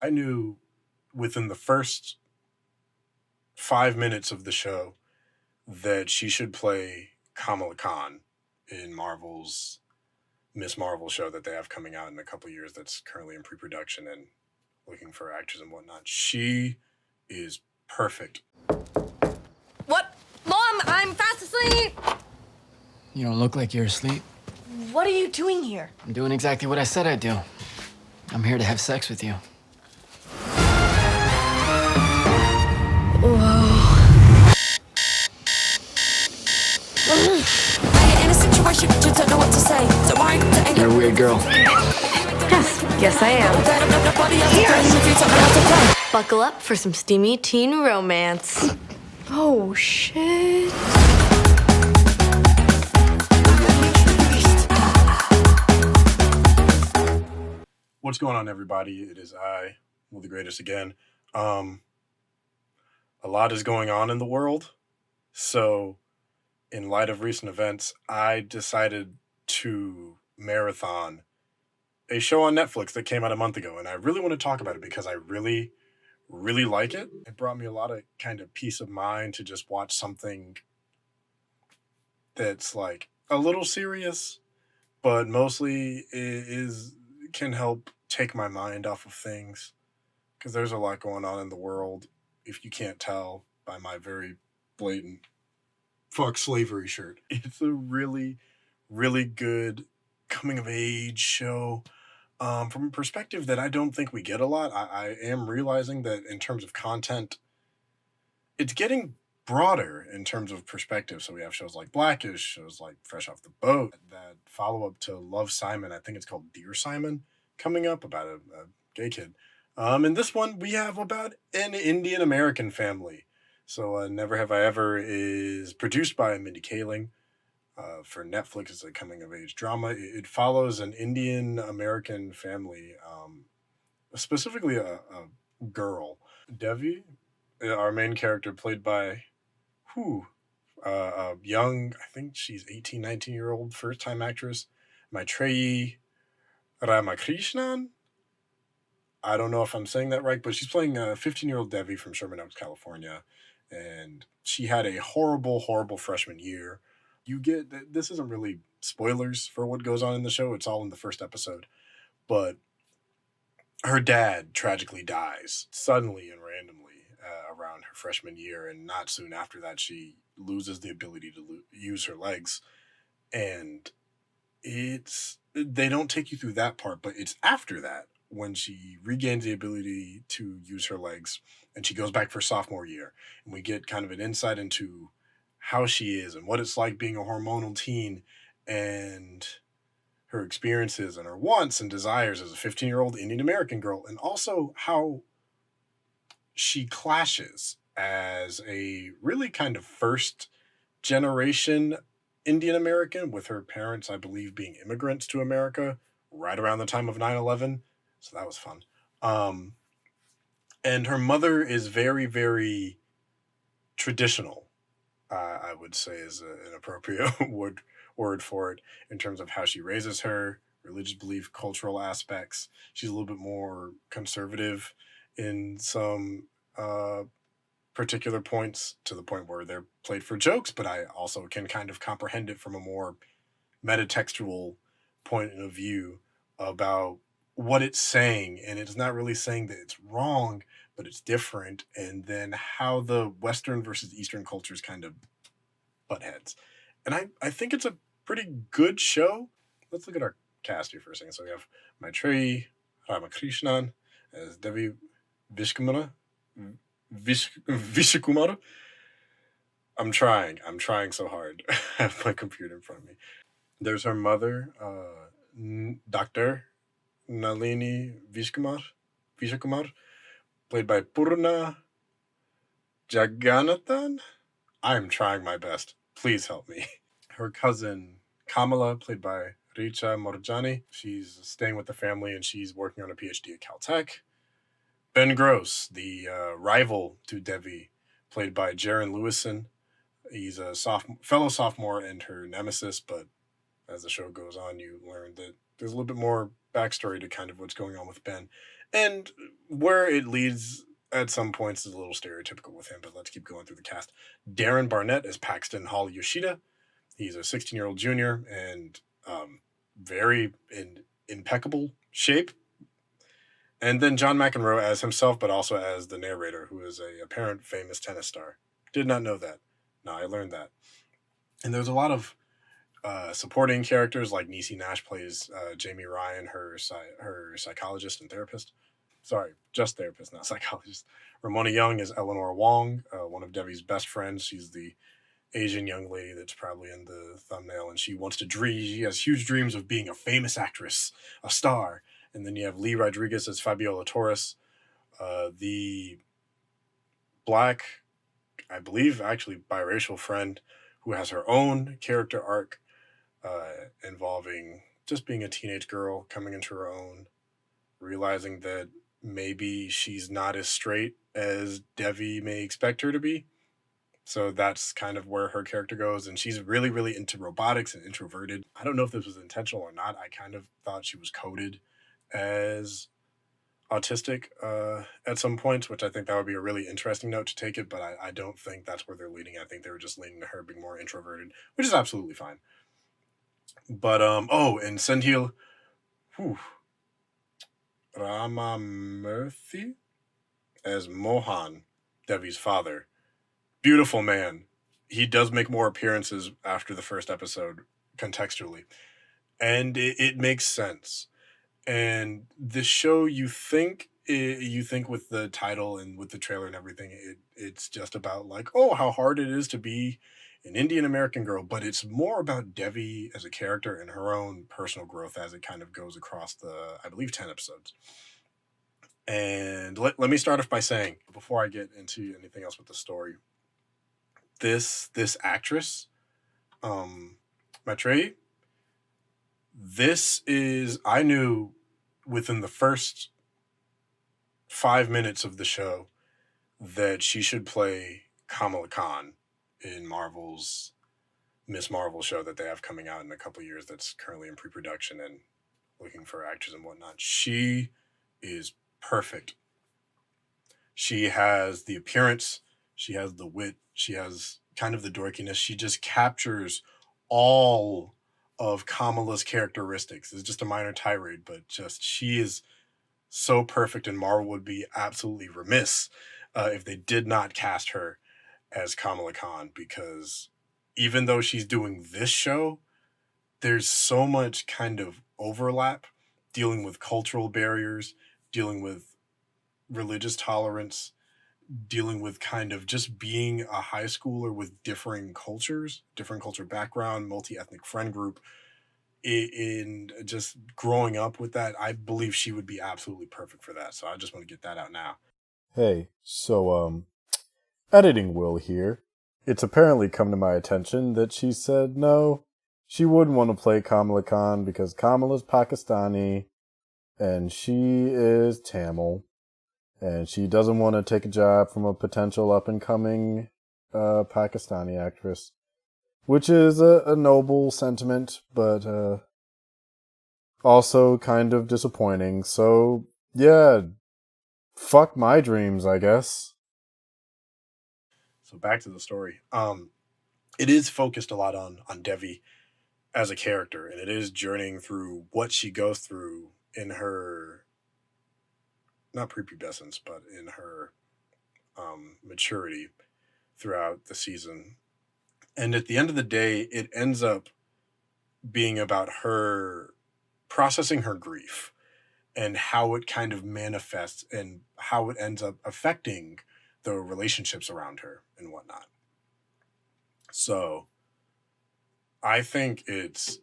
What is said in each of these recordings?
I knew within the first 5 minutes of the show that she should play Kamala Khan in Marvel's Miss Marvel show that they have coming out in a couple years that's currently in pre-production and looking for actors and whatnot. She is perfect. What? Mom, I'm fast asleep! You don't look like you're asleep. What are you doing here? I'm doing exactly what I said I'd do. I'm here to have sex with you. In a situation, you don't know what to say. So why You're a weird girl. Yes, I am. Buckle up for some steamy teen romance. Oh, shit. What's going on, everybody? It is I, Will the Greatest again. A lot is going on in the world. So, in light of recent events, I decided to marathon a show on Netflix that came out a month ago. And I really want to talk about it because I really, really like it. It brought me a lot of kind of peace of mind to just watch something that's like a little serious, but mostly can help take my mind off of things, because there's a lot going on in the world, if you can't tell by my very blatant fuck slavery shirt. It's a really, really good coming of age show, from a perspective that I don't think we get a lot. I am realizing that in terms of content, it's getting broader in terms of perspective. So we have shows like Blackish, shows like Fresh Off the Boat, that follow up to Love, Simon. I think it's called Dear Simon, coming up about a gay kid. And this one we have about an Indian American family. So Never Have I Ever is produced by Mindy Kaling. For Netflix, it's a coming of age drama. It follows an Indian American family, specifically a girl, Devi, our main character, played by a young, I think she's 18, 19-year-old first time actress, Maitreyi Ramakrishnan. I don't know if I'm saying that right, but she's playing a 15-year-old Devi from Sherman Oaks, California. And she had a horrible, horrible freshman year. This isn't really spoilers for what goes on in the show. It's all in the first episode. But her dad tragically dies suddenly and randomly around her freshman year. And not soon after that, she loses the ability to use her legs. And they don't take you through that part, but it's after that when she regains the ability to use her legs and she goes back for sophomore year. And we get kind of an insight into how she is and what it's like being a hormonal teen and her experiences and her wants and desires as a 15-year-old Indian American girl, and also how she clashes as a really kind of first generation Indian American, with her parents, I believe, being immigrants to America right around the time of 9/11. So that was fun. And her mother is very, very traditional, I would say is an appropriate word for it, in terms of how she raises her, religious belief, cultural aspects. She's a little bit more conservative in some particular points, to the point where they're played for jokes, but I also can kind of comprehend it from a more metatextual point of view about what it's saying. And it's not really saying that it's wrong, but it's different. And then how the Western versus Eastern cultures kind of butt heads. And I think it's a pretty good show. Let's look at our cast here for a second. So we have Maitreyi Ramakrishnan as Devi Vishkumara. Vishakumar. I'm trying so hard. I have my computer in front of me. There's her mother, Dr. Nalini Vishakumar, played by Purna Jagannathan. I'm trying my best. Please help me. Her cousin, Kamala, played by Richa Morjani. She's staying with the family and she's working on a PhD at Caltech. Ben Gross, the rival to Devi, played by Jaron Lewison. He's a fellow sophomore and her nemesis, but as the show goes on, you learn that there's a little bit more backstory to kind of what's going on with Ben. And where it leads at some points is a little stereotypical with him, but let's keep going through the cast. Darren Barnett is Paxton Hall Yoshida. He's a 16-year-old junior and very in impeccable shape. And then John McEnroe as himself, but also as the narrator, who is a apparent famous tennis star. Did not know that. No, I learned that. And there's a lot of supporting characters, like Niecy Nash plays Jamie Ryan, her psychologist and therapist. Sorry, just therapist, not psychologist. Ramona Young is Eleanor Wong, one of Devi's best friends. She's the Asian young lady that's probably in the thumbnail, and she wants to dream. She has huge dreams of being a famous actress, a star. And then you have Lee Rodriguez as Fabiola Torres, the black, I believe, actually biracial friend who has her own character arc involving just being a teenage girl coming into her own, realizing that maybe she's not as straight as Devi may expect her to be. So that's kind of where her character goes. And she's really, really into robotics and introverted. I don't know if this was intentional or not. I kind of thought she was coded as autistic at some points, which I think that would be a really interesting note to take it. But I don't think that's where they're leading. I think they were just leading to her being more introverted, which is absolutely fine. But and Senthil, whew, Ramamurthy as Mohan, Devi's father. Beautiful man. He does make more appearances after the first episode contextually, and it makes sense. And the show, you think with the title and with the trailer and everything, it's just about like, oh, how hard it is to be an Indian American girl, but it's more about Devi as a character and her own personal growth as it kind of goes across the, I believe, 10 episodes. And let me start off by saying, before I get into anything else with the story, this actress, Maitreyi, this is, I knew within the first 5 minutes of the show that she should play Kamala Khan in Marvel's Miss Marvel show that they have coming out in a couple years that's currently in pre-production and looking for actors and whatnot. She is perfect. She has the appearance, she has the wit, she has kind of the dorkiness. She just captures all of Kamala's characteristics. It's just a minor tirade, but just she is so perfect, and Marvel would be absolutely remiss if they did not cast her as Kamala Khan, because even though she's doing this show, there's so much kind of overlap dealing with cultural barriers, dealing with religious tolerance, dealing with kind of just being a high schooler with differing cultures, different culture background, multi-ethnic friend group. In just growing up with that, I believe she would be absolutely perfect for that. So I just want to get that out now. Hey, so, editing Will here. It's apparently come to my attention that she said no, she wouldn't want to play Kamala Khan because Kamala's Pakistani and she is Tamil and she doesn't want to take a job from a potential up-and-coming Pakistani actress, which is a noble sentiment, but also kind of disappointing. So, yeah, fuck my dreams, I guess. So back to the story. It is focused a lot on Devi as a character, and it is journeying through what she goes through in her, not prepubescence, but in her maturity throughout the season. And at the end of the day, it ends up being about her processing her grief and how it kind of manifests and how it ends up affecting the relationships around her and whatnot. So I think it's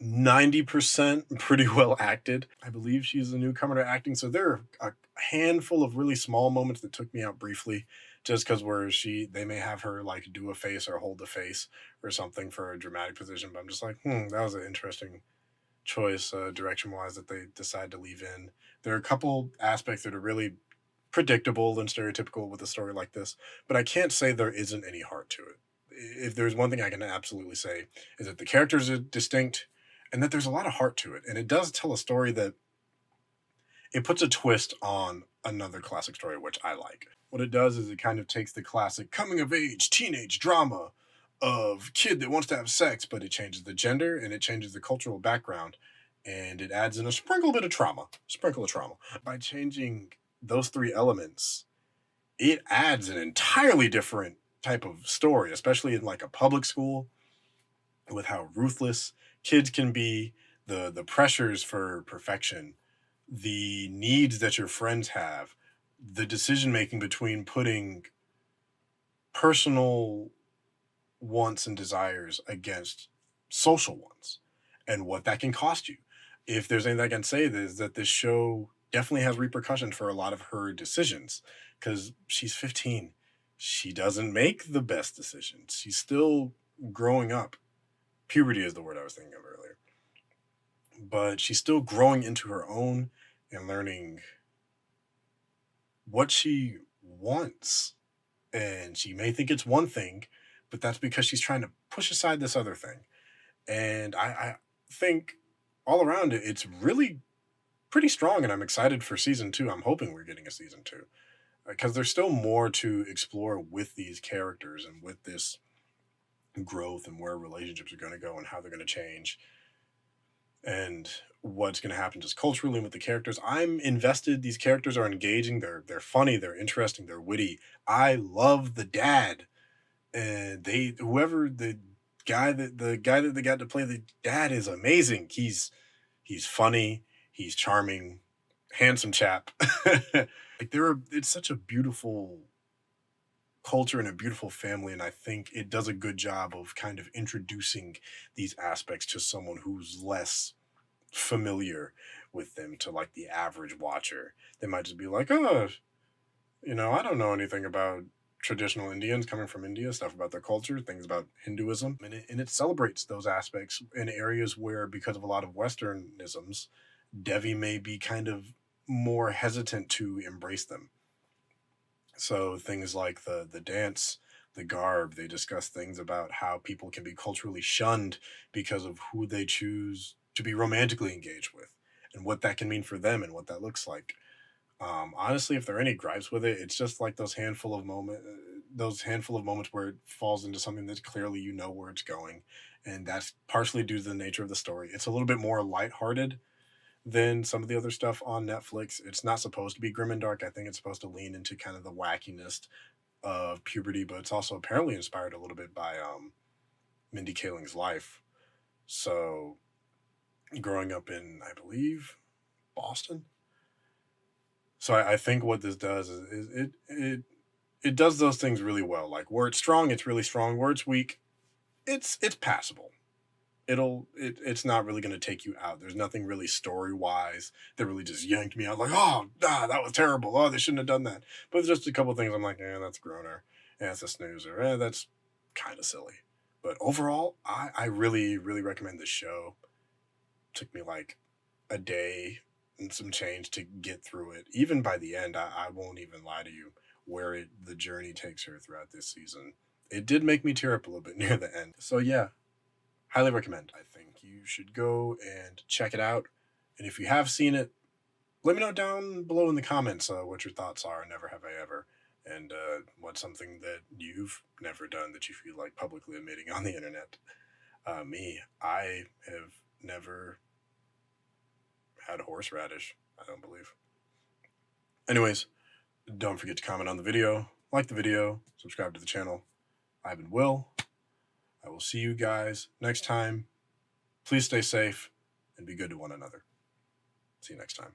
90% pretty well acted. I believe she's a newcomer to acting, so there are a handful of really small moments that took me out briefly, just because where they may have her like do a face or hold a face or something for a dramatic position, but I'm just like, that was an interesting choice direction wise that they decide to leave in. There are a couple aspects that are really predictable and stereotypical with a story like this, but I can't say there isn't any heart to it. If there's one thing I can absolutely say is that the characters are distinct and that there's a lot of heart to it, and it does tell a story that it puts a twist on another classic story, which I like. What it does is it kind of takes the classic coming of age teenage drama of kid that wants to have sex, but it changes the gender and it changes the cultural background, and it adds in a sprinkle of trauma. By changing those three elements, it adds an entirely different type of story, especially in like a public school, with how ruthless kids can be, the pressures for perfection, the needs that your friends have, the decision making between putting personal wants and desires against social ones, and what that can cost you. If there's anything I can say, is that this show definitely has repercussions for a lot of her decisions, because she's 15. She doesn't make the best decisions. She's still growing up. Puberty is the word I was thinking of earlier. But she's still growing into her own and learning what she wants. And she may think it's one thing, but that's because she's trying to push aside this other thing. And I think all around it, it's really pretty strong, and I'm excited for season 2. I'm hoping we're getting a season 2, because there's still more to explore with these characters and with this growth, and where relationships are going to go and how they're going to change, and what's going to happen just culturally with the characters. I'm invested. These characters are engaging. They're funny. They're interesting. They're witty. I love the dad, and the guy that they got to play the dad is amazing. He's funny. He's charming, handsome chap. It's such a beautiful culture and a beautiful family, and I think it does a good job of kind of introducing these aspects to someone who's less familiar with them, to like the average watcher. They might just be like, oh, I don't know anything about traditional Indians coming from India, stuff about their culture, things about Hinduism, and it celebrates those aspects in areas where, because of a lot of Westernisms, Devi may be kind of more hesitant to embrace them. So things like the dance, the garb, they discuss things about how people can be culturally shunned because of who they choose to be romantically engaged with, and what that can mean for them and what that looks like. Honestly, if there are any gripes with it, it's just like those handful of moments where it falls into something that clearly where it's going, and that's partially due to the nature of the story. It's a little bit more lighthearted than some of the other stuff on Netflix. It's not supposed to be grim and dark. I think it's supposed to lean into kind of the wackiness of puberty, but it's also apparently inspired a little bit by Mindy Kaling's life. So, growing up in, I believe, Boston. So I think what this does is it does those things really well. Like, where it's strong, it's really strong. Where it's weak, it's passable. It's not really going to take you out. There's nothing really story wise that really just yanked me out, like, that was terrible, they shouldn't have done that. But there's just a couple things I'm like, that's a groaner, that's a snoozer, that's kind of silly. But overall, I really, really recommend this show. Took me like a day and some change to get through it. Even by the end, I won't even lie to you, where the journey takes her throughout this season. It did make me tear up a little bit near the end. So yeah, highly recommend. I think you should go and check it out. And if you have seen it, let me know down below in the comments what your thoughts are. Never have I ever. And what's something that you've never done that you feel like publicly admitting on the internet. I have never had horseradish, I don't believe. Anyways, don't forget to comment on the video, like the video, subscribe to the channel. I've been Will. I will see you guys next time. Please stay safe and be good to one another. See you next time.